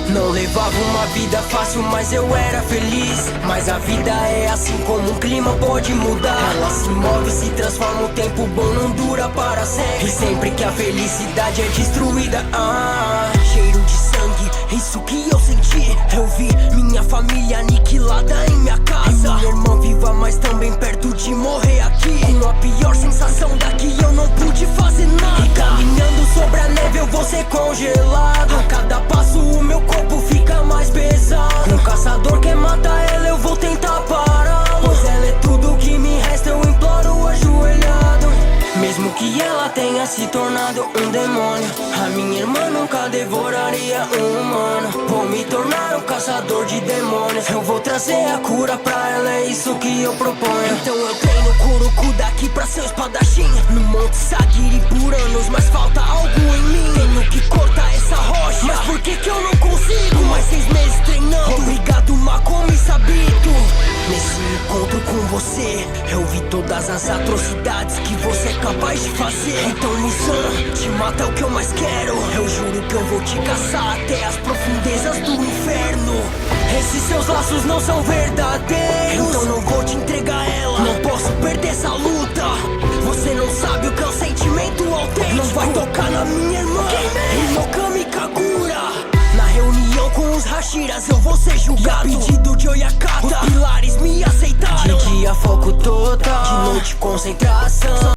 Não levava uma vida fácil, mas eu era feliz. Mas a vida é assim como um clima pode mudar. Ela se move, se transforma, o tempo bom não dura para sempre. E sempre que a felicidade é destruída, cheiro de sangue, isso que eu senti. Eu vi minha família aniquilada em minha casa. E minha irmã viva, mas também perto de morrer aqui. Com a pior sensação daqui, eu não pude fazer nada. E caminhando sobre a neve eu vou ser congelado. A cada passo o meu corpo fica mais pesado. Um caçador quer matar ela, eu vou tentar pará-lo. Pois ela é tudo que me resta, eu imploro ajoelhado. Mesmo que ela tenha se tornado um demônio, a minha irmã nunca devoraria um humano. Vou me tornar um caçador de demônios. Eu vou trazer a cura pra ela, é isso que eu proponho. Então eu treino Kuroku daqui pra seu espadachim. No Monte Sagiri por anos, mas falta algo em mim. Tenho que cortar essa rocha, mas por que que eu não consigo? Mais 6 meses treinando, obrigado Makoma e Sabito. Nesse encontro com você, eu vi todas as atrocidades que você é capaz de fazer. Então Muzan, te mata é o que eu mais quero. Eu juro que eu vou te caçar até as profundezas do inferno. Esses seus laços não são verdadeiros, então não vou te entregar ela. Não posso perder essa luta. Você não sabe o que é um sentimento autêntico. Não vai tocar na minha irmã Hinokami Kagura. Na reunião com os Hashiras eu vou ser julgado. E a pedido de Oyakata, os pilares me aceitaram. De dia foco total, de noite concentração.